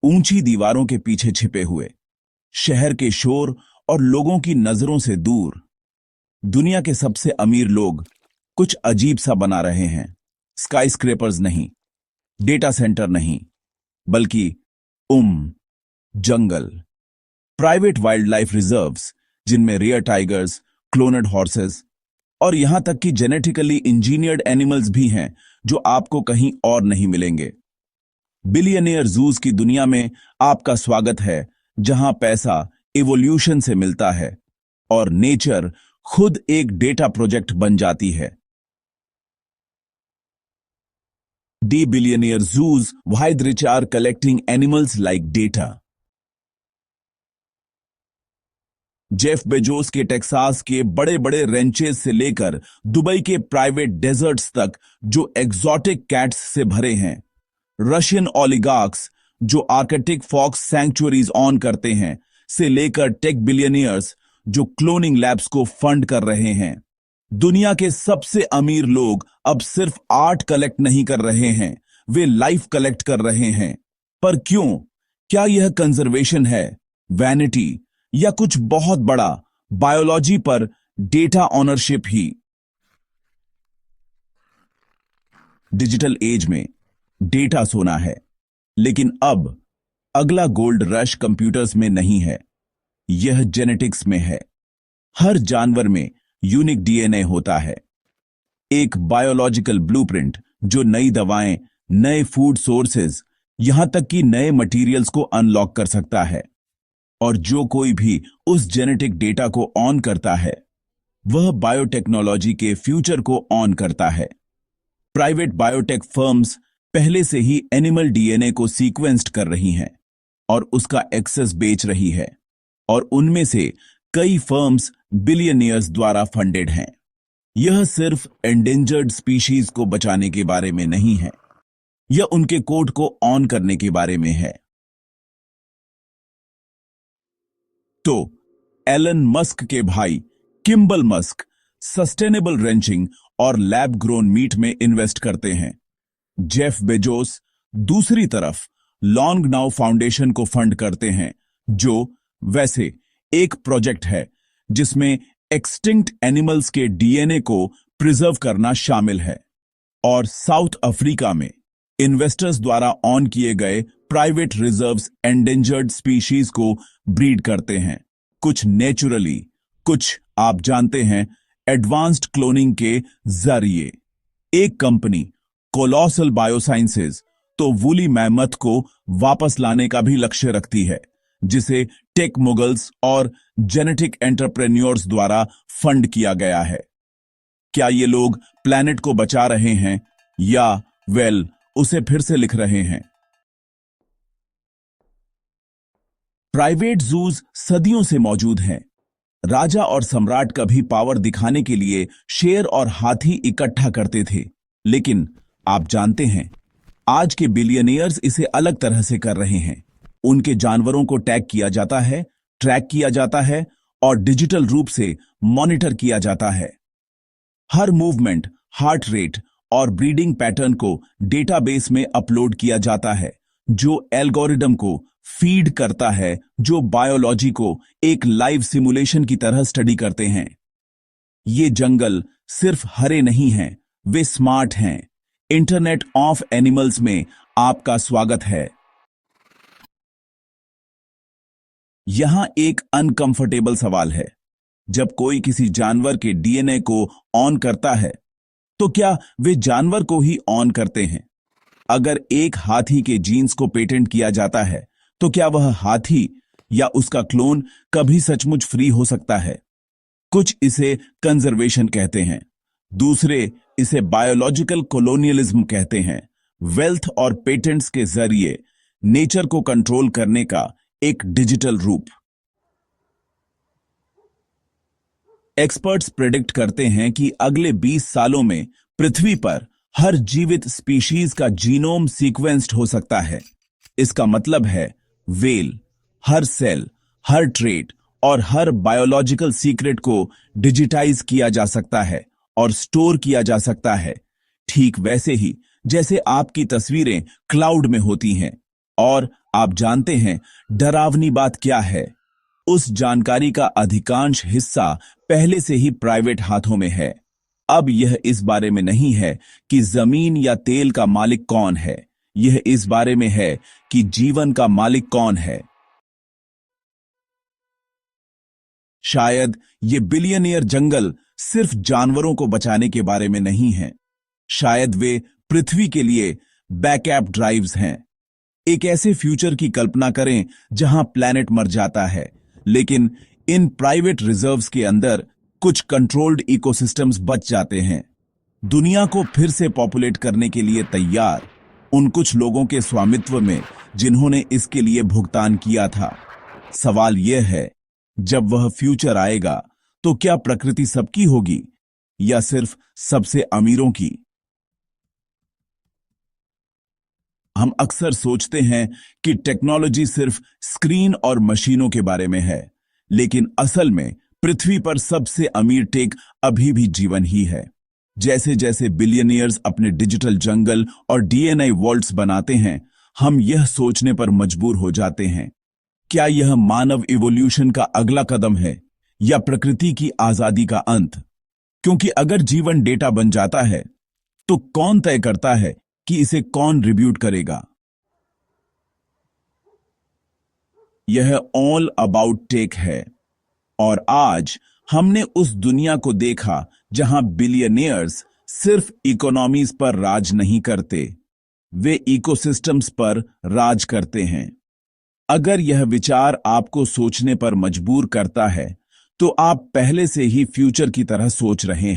ऊंची दीवारों के पीछे छिपे हुए, शहर के शोर और लोगों की नजरों से दूर, दुनिया के सबसे अमीर लोग कुछ अजीब सा बना रहे हैं। स्काईस्क्रेपर्स नहीं, डेटा सेंटर नहीं, बल्कि जंगल, प्राइवेट वाइल्ड लाइफ रिजर्व्स, जिनमें रियर टाइगर्स, क्लोनड हॉर्सेस और यहां तक कि जेनेटिकली इंजीनियर्ड एनिमल्स भी हैं जो आपको कहीं और नहीं मिलेंगे। बिलियनियर जूस की दुनिया में आपका स्वागत है, जहां पैसा इवोल्यूशन से मिलता है और नेचर खुद एक डेटा प्रोजेक्ट बन जाती है। D billionaire juice, why the rich are collecting animals like data। Jeff Bezos के टेक्सास के बड़े बड़े रेंचेस से लेकर दुबई के प्राइवेट डेजर्ट्स तक जो एग्जॉटिक कैट्स से भरे हैं, रशियन ओलिगार्क्स जो आर्कटिक फॉक्स सैंक्चुअरीज ऑन करते हैं, से लेकर टेक बिलियनियर्स जो क्लोनिंग लैब्स को फंड कर रहे हैं। दुनिया के सबसे अमीर लोग अब सिर्फ आर्ट कलेक्ट नहीं कर रहे हैं, वे लाइफ कलेक्ट कर रहे हैं। पर क्यों? क्या यह कंजर्वेशन है, वैनिटी, या कुछ बहुत बड़ा, बायोलॉजी पर डेटा ऑनरशिप ही? डिजिटल एज में डेटा सोना है, लेकिन अब अगला गोल्ड रश कंप्यूटर्स में नहीं है, यह जेनेटिक्स में है। हर जानवर में यूनिक डीएनए होता है, एक बायोलॉजिकल ब्लूप्रिंट जो नई दवाएं, नए फूड सोर्सेज, यहां तक कि नए मटेरियल्स को अनलॉक कर सकता है। और जो कोई भी उस जेनेटिक डेटा को ऑन करता है, वह बायोटेक्नोलॉजी के फ्यूचर को ऑन करता है। प्राइवेट बायोटेक फर्म्स पहले से ही एनिमल डीएनए को सीक्वेंस्ड कर रही हैं और उसका एक्सेस बेच रही है, और उनमें से कई फर्म्स बिलियनियर्स द्वारा फंडेड हैं। यह सिर्फ एंडेंजर्ड स्पीशीज को बचाने के बारे में नहीं है, यह उनके कोड को ऑन करने के बारे में है। तो एलन मस्क के भाई किम्बल मस्क सस्टेनेबल रेंचिंग और लैब ग्रोन मीट में इन्वेस्ट करते हैं। जेफ बेजोस दूसरी तरफ लॉन्ग नाउ फाउंडेशन को फंड करते हैं, जो वैसे एक प्रोजेक्ट है जिसमें एक्सटिंक्ट एनिमल्स के डीएनए को प्रिजर्व करना शामिल है। और साउथ अफ्रीका में इन्वेस्टर्स द्वारा ऑन किए गए प्राइवेट रिजर्व्स एंडेंजर्ड स्पीशीज को ब्रीड करते हैं, कुछ नेचुरली, कुछ आप जानते हैं एडवांस्ड क्लोनिंग के जरिए। एक कंपनी कोलोसल बायोसाइंसेज तो वूली मैमथ को वापस लाने का भी लक्ष्य रखती है, जिसे टेक मुगल्स और जेनेटिक एंटरप्रेन्योर्स द्वारा फंड किया गया है। क्या ये लोग प्लैनेट को बचा रहे हैं या उसे फिर से लिख रहे हैं? प्राइवेट जूज सदियों से मौजूद हैं। राजा और सम्राट कभी पावर दिखाने के लिए शेर और हाथी इकट्ठा करते थे, लेकिन आप जानते हैं आज के बिलियनियर्स इसे अलग तरह से कर रहे हैं। उनके जानवरों को टैग किया जाता है, ट्रैक किया जाता है और डिजिटल रूप से मॉनिटर किया जाता है। हर मूवमेंट, हार्ट रेट और ब्रीडिंग पैटर्न को डेटाबेस में अपलोड किया जाता है, जो एल्गोरिदम को फीड करता है, जो बायोलॉजी को एक लाइव सिमुलेशन की तरह स्टडी करते हैं। ये जंगल सिर्फ हरे नहीं हैं, वे स्मार्ट हैं। इंटरनेट ऑफ एनिमल्स में आपका स्वागत है। यहां एक अनकंफर्टेबल सवाल है। जब कोई किसी जानवर के डीएनए को ऑन करता है, तो क्या वे जानवर को ही ऑन करते हैं? अगर एक हाथी के जीन्स को पेटेंट किया जाता है, तो क्या वह हाथी या उसका क्लोन कभी सचमुच फ्री हो सकता है? कुछ इसे कंजर्वेशन कहते हैं, दूसरे इसे बायोलॉजिकल कोलोनियलिज्म कहते हैं। वेल्थ और पेटेंट्स के जरिए नेचर को कंट्रोल करने का एक डिजिटल रूप। एक्सपर्ट्स प्रेडिक्ट करते हैं कि अगले 20 सालों में पृथ्वी पर हर जीवित स्पीशीज का जीनोम सीक्वेंस्ड हो सकता है। इसका मतलब है वेल, हर सेल, हर ट्रेट और हर बायोलॉजिकल सीक्रेट को डिजिटाइज किया जा सकता है और स्टोर किया जा सकता है, ठीक वैसे ही जैसे आपकी तस्वीरें क्लाउड में होती हैं। और आप जानते हैं डरावनी बात क्या है? उस जानकारी का अधिकांश हिस्सा पहले से ही प्राइवेट हाथों में है। अब यह इस बारे में नहीं है कि जमीन या तेल का मालिक कौन है, यह इस बारे में है कि जीवन का मालिक कौन है। शायद ये बिलियनियर जंगल सिर्फ जानवरों को बचाने के बारे में नहीं है, शायद वे पृथ्वी के लिए बैकअप ड्राइव्स हैं। एक ऐसे फ्यूचर की कल्पना करें जहां प्लैनेट मर जाता है, लेकिन इन प्राइवेट रिजर्व्स के अंदर कुछ कंट्रोल्ड इकोसिस्टम्स बच जाते हैं। दुनिया को फिर से पॉपुलेट करने के लिए तैयार, उन कुछ लोगों के स्वामित्व में जिन्होंने इसके लिए भुगतान किया था। सवाल यह है, जब वह फ्यूचर आएगा तो क्या प्रकृति सबकी होगी या सिर्फ सबसे अमीरों की? हम अक्सर सोचते हैं कि टेक्नोलॉजी सिर्फ स्क्रीन और मशीनों के बारे में है, लेकिन असल में पृथ्वी पर सबसे अमीर टेक अभी भी जीवन ही है। जैसे जैसे बिलियनियर्स अपने डिजिटल जंगल और डीएनए वॉल्ट्स बनाते हैं, हम यह सोचने पर मजबूर हो जाते हैं, क्या यह मानव इवोल्यूशन का अगला कदम है या प्रकृति की आजादी का अंत? क्योंकि अगर जीवन डेटा बन जाता है, तो कौन तय करता है कि इसे कौन रिब्यूट करेगा? यह ऑल अबाउट टेक है, और आज हमने उस दुनिया को देखा जहां बिलियनियर्स सिर्फ इकोनॉमीज पर राज नहीं करते, वे इकोसिस्टम्स पर राज करते हैं। अगर यह विचार आपको सोचने पर मजबूर करता है, तो आप पहले से ही फ्यूचर की तरह सोच रहे हैं।